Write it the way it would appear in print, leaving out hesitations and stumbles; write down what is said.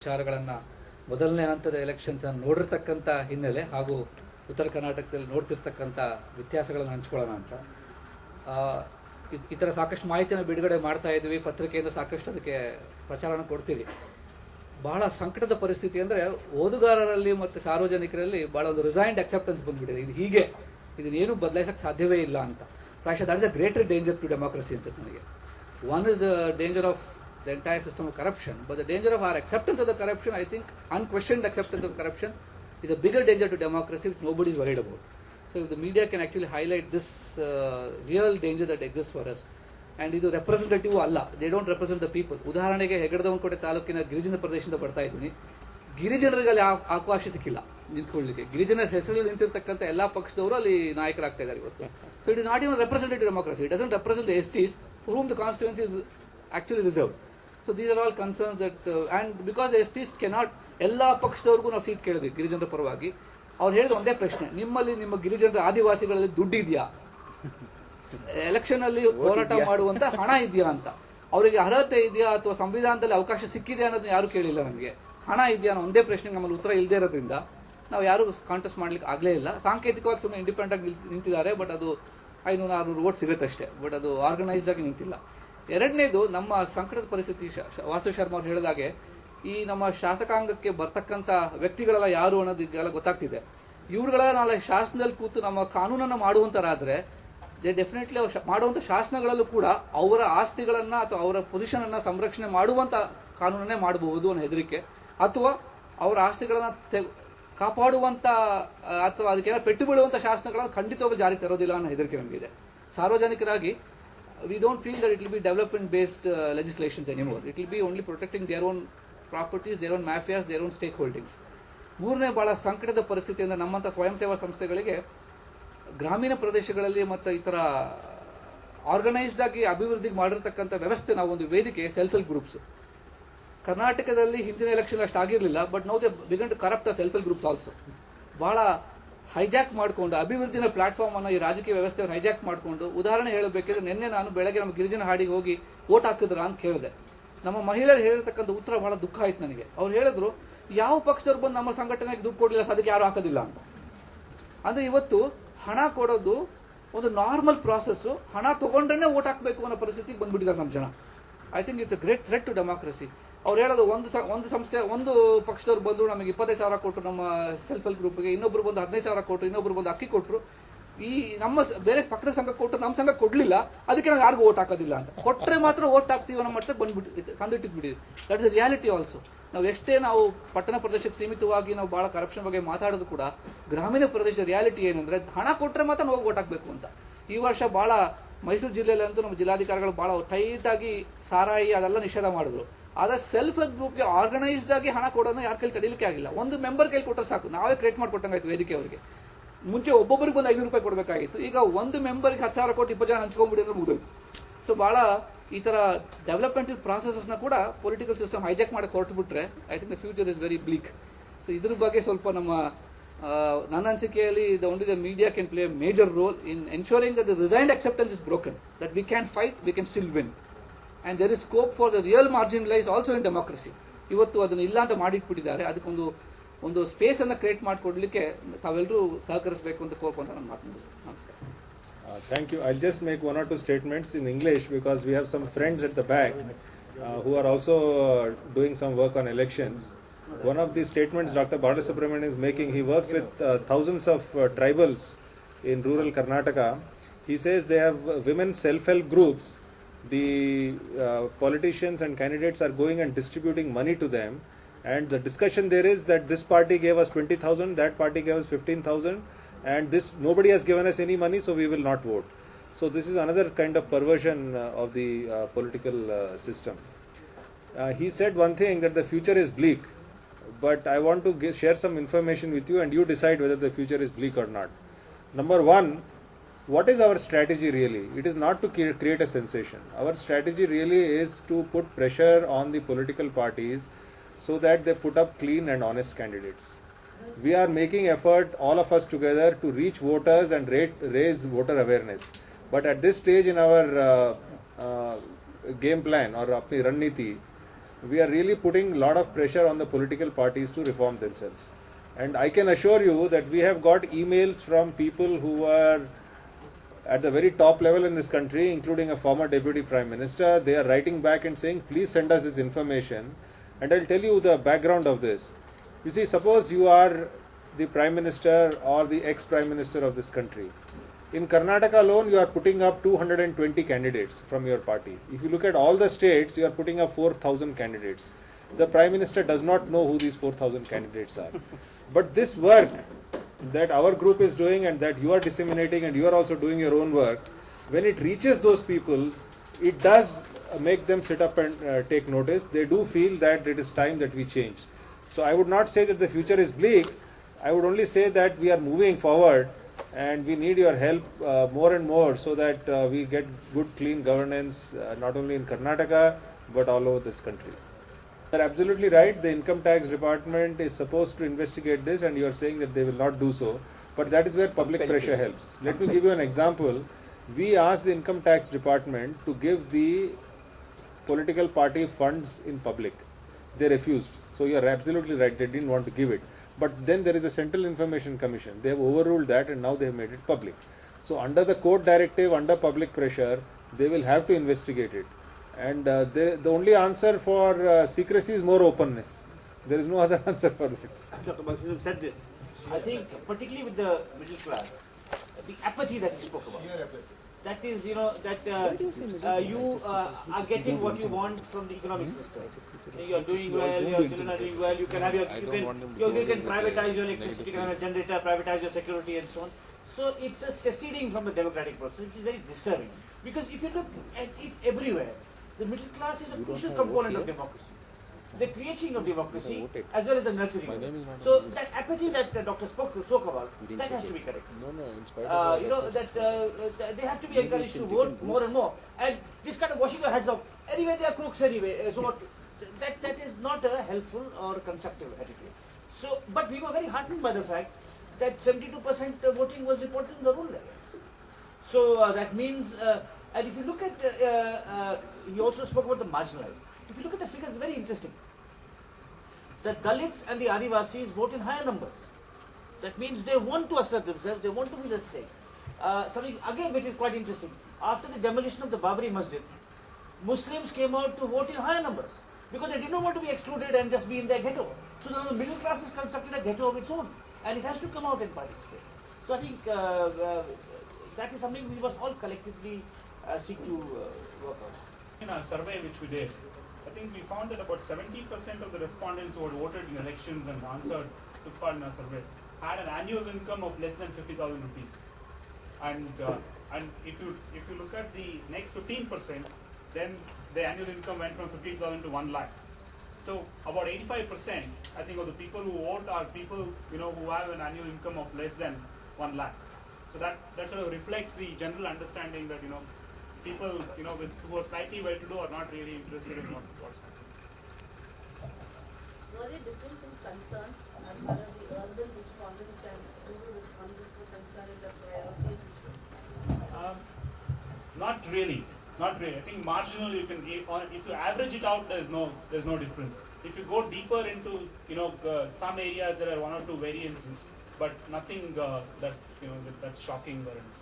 ವಿಚಾರಗಳನ್ನು ಮೊದಲನೇ ಹಂತದ ಎಲೆಕ್ಷನ್ಸ್ ನೋಡಿರ್ತಕ್ಕಂಥ ಹಿನ್ನೆಲೆ ಹಾಗೂ ಉತ್ತರ ಕರ್ನಾಟಕದಲ್ಲಿ ನೋಡ್ತಿರ್ತಕ್ಕಂಥ ವ್ಯತ್ಯಾಸಗಳನ್ನು ಹಂಚ್ಕೊಳ್ಳೋಣ ಅಂತ ಈ ಥರ ಸಾಕಷ್ಟು ಮಾಹಿತಿಯನ್ನು ಬಿಡುಗಡೆ ಮಾಡ್ತಾ ಇದ್ವಿ. ಪತ್ರಿಕೆಯಿಂದ ಸಾಕಷ್ಟು ಅದಕ್ಕೆ ಪ್ರಚಾರನ ಕೊಡ್ತೀವಿ. ಬಹಳ ಸಂಕಟದ ಪರಿಸ್ಥಿತಿ ಅಂದರೆ ಓದುಗಾರರಲ್ಲಿ ಮತ್ತು ಸಾರ್ವಜನಿಕರಲ್ಲಿ ಬಹಳ ಒಂದು ರಿಸೈನ್ಡ್ ಅಕ್ಸೆಪ್ಟೆನ್ಸ್ ಬಂದ್ಬಿಟ್ಟಿದೆ. ಇದು ಹೀಗೆ, ಇದನ್ನೇನು ಬದಲಾಯಿಸಕ್ಕೆ ಸಾಧ್ಯವೇ ಇಲ್ಲ ಅಂತ. ಪ್ರಾಯಶಃ that is a greater danger to democracy ಅಂತ ನನಗೆ. One is the danger of the entire system of corruption, but the danger of our acceptance of the corruption, I think unquestioned acceptance of corruption is a bigger danger to democracy which nobody is worried about. So if the media can actually highlight this real danger that exists for us, and ಇದು representative ಅಲ್ಲ, they don't represent the people. ಉದಾಹರಣೆಗೆ ಹೆಗಡದವನಕೋಟೆ ತಾಲೂಕಿನ ಗಿರಿಜನ ಪ್ರದೇಶದಿಂದ ಬರ್ತಾ ಇದ್ದೀನಿ. ಗಿರಿಜನರಿಗೆ ಅಲ್ಲಿ ಅವಕಾಶ ಸಿಕ್ಕಿಲ್ಲ ನಿಂತ್ಕೊಳ್ಳಿಕ್ಕೆ. ಗಿರಿಜನರ ಹೆಸರಲ್ಲಿ ನಿಂತಿರ್ತಕ್ಕಂಥ ಎಲ್ಲಾ ಪಕ್ಷದವರು ಅಲ್ಲಿ ನಾಯಕರಾಗ್ತಾ ಇದ್ದಾರೆ ಇವತ್ತು. So it is not even representative democracy. It doesn't represent the STs for whom the constituency is actually reserved. So these are all concerns that and because the STs cannot, ಎಲ್ಲಾ ಪಕ್ಷದವರಿಗೂ ನಾವು ಸೀಟ್ ಕೇಳಿದ್ವಿ ಗಿರಿಜನರ ಪರವಾಗಿ. ಅವ್ರು ಹೇಳಿದ ಒಂದೇ ಪ್ರಶ್ನೆ, ನಿಮ್ಮಲ್ಲಿ ನಿಮ್ಮ ಗಿರಿಜನರ ಆದಿವಾಸಿಗಳಲ್ಲಿ ದುಡ್ಡಿದೆಯಾ, ಎಲೆಕ್ಷನ್ ಅಲ್ಲಿ ಹೋರಾಟ ಮಾಡುವಂತ ಹಣ ಇದೆಯಾ ಅಂತ. ಅವರಿಗೆ ಅರ್ಹತೆ ಇದೆಯಾ ಅಥವಾ ಸಂವಿಧಾನದಲ್ಲಿ ಅವಕಾಶ ಸಿಕ್ಕಿದೆ ಅನ್ನೋದನ್ನ ಯಾರು ಕೇಳಿಲ್ಲ. ನಮಗೆ ಹಣ ಇದೆಯಾ ಅನ್ನೋ ಒಂದೇ ಪ್ರಶ್ನೆಗೆ ನಮ್ಮಲ್ಲಿ ಉತ್ತರ ಇಲ್ಲದೆ ಇರೋದ್ರಿಂದ ನಾವು ಯಾರು ಕಾಂಟೆಸ್ಟ್ ಮಾಡ್ಲಿಕ್ಕೆ ಆಗಲೇ ಇಲ್ಲ. ಸಾಂಕೇತಿಕವಾಗಿ ಸುಮ್ಮನೆ ಇಂಡಿಪೆಂಡೆಂಟ್ ಆಗಿ ನಿಂತಿದ್ದಾರೆ, ಬಟ್ ಅದು 500-600 ವೋಟ್ ಸಿಗುತ್ತಷ್ಟೇ, ಬಟ್ ಅದು ಆರ್ಗನೈಸ್ಡ್ ಆಗಿ ನಿಂತಿಲ್ಲ. ಎರಡನೇದು, ನಮ್ಮ ಸಂಕಟದ ಪರಿಸ್ಥಿತಿ ವಾಸು ಶರ್ಮಾ ಅವ್ರು ಹೇಳಿದಾಗೆ ಈ ನಮ್ಮ ಶಾಸಕಾಂಗಕ್ಕೆ ಬರ್ತಕ್ಕಂಥ ವ್ಯಕ್ತಿಗಳೆಲ್ಲ ಯಾರು ಅನ್ನೋದು ಈಗೆಲ್ಲ ಗೊತ್ತಾಗ್ತಿದೆ. ಇವ್ರುಗಳೆಲ್ಲ ನಾಳೆ ಶಾಸನದಲ್ಲಿ ಕೂತು ನಮ್ಮ ಕಾನೂನನ್ನು ಮಾಡುವಂತರಾದ್ರೆ ಡೆಫಿನೆಟ್ಲಿ ಅವ್ರು ಮಾಡುವಂತ ಶಾಸನಗಳಲ್ಲೂ ಕೂಡ ಅವರ ಆಸ್ತಿಗಳನ್ನ ಅಥವಾ ಅವರ ಪೊಸಿಷನ್ ಅನ್ನ ಸಂರಕ್ಷಣೆ ಮಾಡುವಂತ ಕಾನೂನನ್ನೇ ಮಾಡಬಹುದು ಅನ್ನೋ ಹೆದರಿಕೆ, ಅಥವಾ ಅವರ ಆಸ್ತಿಗಳನ್ನ ಕಾಪಾಡುವಂತ ಅಥವಾ ಅದಕ್ಕೆ ಪೆಟ್ಟು ಬೀಳುವಂತ ಶಾಸನಗಳನ್ನು ಖಂಡಿತವಾಗಿ ಜಾರಿ ತರೋದಿಲ್ಲ ಅನ್ನೋ ಹೆದರಿಕೆ ನಮಗಿದೆ. ಸಾರ್ವಜನಿಕರಾಗಿ we don't feel that it will be development based legislations anymore. It will be only protecting their own properties, their own mafias, their own stakeholdings. ಮೂರನೇ ಬಹಳ ಸಂಕಟದ ಪರಿಸ್ಥಿತಿ ಅಂದರೆ ನಮ್ಮಂಥ ಸ್ವಯಂ ಸೇವಾ ಸಂಸ್ಥೆಗಳಿಗೆ ಗ್ರಾಮೀಣ ಪ್ರದೇಶಗಳಲ್ಲಿ ಮತ್ತು ಈ ಥರ ಆರ್ಗನೈಸ್ಡ್ ಆಗಿ ಅಭಿವೃದ್ಧಿ ಮಾಡಿರ್ತಕ್ಕಂಥ ವ್ಯವಸ್ಥೆ, ನಾವು ಒಂದು ವೇದಿಕೆ ಸೆಲ್ಫ್ ಹೆಲ್ಪ್ ಗ್ರೂಪ್ಸ್ ಕರ್ನಾಟಕದಲ್ಲಿ ಹಿಂದಿನ ಎಲೆಕ್ಷನ್ ಅಷ್ಟು ಆಗಿರಲಿಲ್ಲ, but now they began to corrupt the self help groups also. ಬಹಳ ಹೈಜಾಕ್ ಮಾಡಿಕೊಂಡು ಅಭಿವೃದ್ಧಿನ ಪ್ಲಾಟ್ಫಾರ್ಮ್ ಅನ್ನು ಈ ರಾಜಕೀಯ ವ್ಯವಸ್ಥೆಯನ್ನು ಹೈಜಾಕ್ ಮಾಡಿಕೊಂಡು, ಉದಾಹರಣೆ ಹೇಳಬೇಕಿದ್ರೆ ನಿನ್ನೆ ನಾನು ಬೆಳಗ್ಗೆ ನಮ್ಮ ಗಿರಿಜನ ಹಾಡಿಗೆ ಹೋಗಿ ವೋಟ್ ಹಾಕಿದ್ರ ಅಂತ ಕೇಳಿದೆ. ನಮ್ಮ ಮಹಿಳೆಯರು ಹೇಳಿರ್ತಕ್ಕಂಥ ಉತ್ತರ ಬಹಳ ದುಃಖ ಆಯ್ತು ನನಗೆ. ಅವ್ರು ಹೇಳಿದ್ರು, ಯಾವ ಪಕ್ಷದವ್ರು ಬಂದು ನಮ್ಮ ಸಂಘಟನೆಗೆ ದುಡ್ಡು ಕೊಡಲಿಲ್ಲ, ಅದಕ್ಕೆ ಯಾರು ಹಾಕೋದಿಲ್ಲ ಅಂತ. ಅಂದ್ರೆ ಇವತ್ತು ಹಣ ಕೊಡೋದು ಒಂದು ನಾರ್ಮಲ್ ಪ್ರಾಸೆಸ್, ಹಣ ತಗೊಂಡ್ರೆ ವೋಟ್ ಹಾಕಬೇಕು ಅನ್ನೋ ಪರಿಸ್ಥಿತಿಗೆ ಬಂದ್ಬಿಟ್ಟಿದ್ದಾರೆ ನಮ್ಮ ಜನ. I think it's a great threat to democracy. ಅವ್ರು ಹೇಳೋದು, ಒಂದು ಸಂಸ್ಥೆ, ಒಂದು ಪಕ್ಷದವ್ರು ಬಂದು ನಮಗೆ 25,000 ಕೊಟ್ಟರು ನಮ್ಮ ಸೆಲ್ಫ್ ಹೆಲ್ಪ್ ಗ್ರೂಪ್ಗೆ, ಇನ್ನೊಬ್ರು ಬಂದು 15,000 ಕೊಟ್ಟರು, ಇನ್ನೊಬ್ರು ಬಂದು ಅಕ್ಕಿ ಕೊಟ್ಟರು, ಈ ನಮ್ಮ ಬೇರೆ ಪಕ್ಕದ ಸಂಘ ಕೊಟ್ಟರು, ನಮ್ಮ ಸಂಘ ಕೊಡ್ಲಿಲ್ಲ, ಅದಕ್ಕೆ ನಾವು ಯಾರಿಗೂ ವೋಟ್ ಹಾಕೋದಿಲ್ಲ ಅಂತ. ಕೊಟ್ಟರೆ ಮಾತ್ರ ವೋಟ್ ಹಾಕ್ತೀವಿ ಅನ್ನೋ ಮಟ್ಟಕ್ಕೆ ಬಂದ್ಬಿಟ್ಟು ತಂದಿಟ್ಟಿದ್ಬಿಟ್ಟಿದೆ. That is reality also. ನಾವು ಎಷ್ಟೇ ನಾವು ಪಟ್ಟಣ ಪ್ರದೇಶಕ್ಕೆ ಸೀಮಿತವಾಗಿ ನಾವು ಬಹಳ ಕರಪ್ಷನ್ ಬಗ್ಗೆ ಮಾತಾಡೋದು ಕೂಡ, ಗ್ರಾಮೀಣ ಪ್ರದೇಶದ ರಿಯಾಲಿಟಿ ಏನಂದ್ರೆ ಹಣ ಕೊಟ್ಟರೆ ಮಾತ್ರ ನಾವು ವೋಟ್ ಹಾಕಬೇಕು ಅಂತ. ಈ ವರ್ಷ ಬಹಳ ಮೈಸೂರು ಜಿಲ್ಲೆಯಲ್ಲಿ ಅಂತೂ ನಮ್ಮ ಜಿಲ್ಲಾಧಿಕಾರಿಗಳು ಬಹಳ ಟೈಟ್ ಆಗಿ ಸಾರಾಯಿ ಅದೆಲ್ಲ ನಿಷೇಧ ಮಾಡಿದ್ರು. ಆದ್ರೆ ಸೆಲ್ಫ್ ಹೆಲ್ಪ್ ಗ್ರೂಪ್ಗೆ ಆರ್ಗನೈಸ್ಡ್ ಆಗಿ ಹಣ ಕೊಡೋದನ್ನ ಯಾರ ಕೈಲಿ ತಡಿಲಿಕ್ಕೆ ಆಗಿಲ್ಲ. ಒಂದು ಮೆಂಬರ್ ಕೈಲಿ ಕೊಟ್ಟರೆ ಸಾಕು, ನಾವೇ ಕ್ರಿಯೇಟ್ ಮಾಡ್ಕೊಟ್ಟಂಗಾಯ್ತು ವೇದಿಕೆ ಅವರಿಗೆ. ಮುಂಚೆ ಒಬ್ಬೊಬ್ಬರಿಗೆ ಬಂದು 500 ರೂಪಾಯಿ ಕೊಡಬೇಕಾಗಿತ್ತು, ಈಗ ಒಂದು ಮೆಂಬರ್ಗೆ 10,000 ಕೊಟ್ಟು 20 ಜನ ಹಂಚ್ಕೊಂಡ್ಬಿಡಿ ಅಂದ್ರೆ ಮುಗಿದೋಯ್ತು. ಸೊ ಬಹಳ ಈ ತರ ಡೆವಲಪ್ಮೆಂಟಲ್ ಪ್ರಾಸೆಸಸ್ ನ ಕೂಡ ಪೊಲಿಟಿಕಲ್ ಸಿಸ್ಟಮ್ ಹೈಜಾಕ್ ಮಾಡಕ್ಕೆ ಹೊರಟುಬಿಟ್ರೆ I think the future is very bleak. So ಇದ್ರ ಬಗ್ಗೆ ಸ್ವಲ್ಪ ನನ್ನ ಅನಿಸಿಕೆಯಲ್ಲಿ only the media can play a major role in ensuring that the resigned acceptance is broken, that we can fight, we can still win, and there is scope for the real marginalized also in democracy. ಇವತ್ತು ಅದನ್ನು ಇಲ್ಲ ಅಂತ ಮಾಡಿಟ್ಬಿಟ್ಟಿದ್ದಾರೆ. ಅದಕ್ಕೊಂದು space ಅನ್ನು create ಮಾಡಿಕೊಡ್ಲಿಕ್ಕೆ ತಾವೆಲ್ಲರೂ ಸಹಕರಿಸಬೇಕು ಅಂತ ಕೋರ್ಕೊಂತ ನಾನು ಮಾತನಾಡ್ತೀನಿ. ನಮಸ್ಕಾರ. Thank you. I'll just make one or two statements in English because we have some friends at the back who are also doing some work on elections. One of the statements Dr. Balasubramanian is making, he works with thousands of tribals in rural Karnataka. He says they have women self-help groups. The politicians and candidates are going and distributing money to them, and the discussion there is that this party gave us 20,000, that party gave us 15,000, and this nobody has given us any money, so we will not vote. So this is another kind of perversion of the political system. He said one thing, that the future is bleak, but I want to share some information with you and you decide whether the future is bleak or not. Number one, what is our strategy really? It is not to create a sensation. Our strategy really is to put pressure on the political parties so that they put up clean and honest candidates. We are making effort, all of us together, to reach voters and raise voter awareness. But at this stage in our game plan or apni ranniti, we are really putting a lot of pressure on the political parties to reform themselves. And I can assure you that we have got emails from people who are at the very top level in this country, including a former deputy prime minister. They are writing back and saying, please send us this information. And I'll tell you the background of this. You see, suppose you are the prime minister or the ex-prime minister of this country. In Karnataka alone, you are putting up 220 candidates from your party. If you look at all the states, you are putting up 4,000 candidates. The prime minister does not know who these 4,000 candidates are. But this work that our group is doing and that you are disseminating and you are also doing your own work, when it reaches those people, it does make them sit up and take notice. They do feel that it is time that we change. So I would not say that the future is bleak. I would only say that we are moving forward and we need your help more and more so that we get good clean governance not only in Karnataka but all over this country. You are absolutely right. The income tax department is supposed to investigate this and you are saying that they will not do so. But that is where public pressure helps. Let me give you an example. We asked the income tax department to give the political party funds in public. They refused. So you are absolutely right. They didn't want to give it. But then there is a Central Information Commission. They have overruled that and now they have made it public. So under the court directive, under public pressure, they will have to investigate it. And the only answer for secrecy is more openness. There is no other answer for that. Dr. Bakshi said this. I think particularly with the middle class, the apathy that he spoke about. That is, you know, that you are getting what you want from the economic system. You are doing well, your children are doing well, you can have you can privatize your electricity, you can have a generator, privatize your security and so on. So it's a seceding from the democratic process, which is very disturbing. Because if you look at it everywhere, the middle class is a crucial component of democracy. The creating of democracy as well as the nurturing of it. So that apathy that Dr. spoke about, that has to be correct. You know, that they have to be encouraged to vote more and more. And this kind of washing your hands off, anyway they are crooks anyway. So what, that is not a helpful or constructive attitude. So, but we were very heartened by the fact that 72% voting was reported in the rural areas. So that means, and if you look at, he also spoke about the marginalized. If you look at the figures, it's very interesting. The Dalits and the Adivasis vote in higher numbers. That means they want to assert themselves, they want to feel a stake. Something again which is quite interesting. After the demolition of the Babri Masjid, Muslims came out to vote in higher numbers because they did not want to be excluded and just be in their ghetto. So now the middle class has constructed a ghetto of its own and it has to come out and participate. So I think that is something we must all collectively seek to work out. In a survey which we did, I think we found that about 70% of the respondents who had voted in elections and answered, took part in our survey, had an annual income of less than 50,000 rupees. And if you look at the next 15%, then the annual income went from 50,000 to 1 lakh. So about 85%, I think, of the people who vote are people, you know, who have an annual income of less than 1 lakh. So that sort of reflects the general understanding that, you know, people, you know, who are slightly well-to-do are not really interested in what's happening. Was there difference in concerns as far as the urban respondents and rural respondents were concerned as a priority issue? Not really. Not really. I think marginal, you can, if you average it out, there's no difference. If you go deeper into, you know, some areas there are 1 or 2 variances, but nothing that, you know, that's shocking or anything.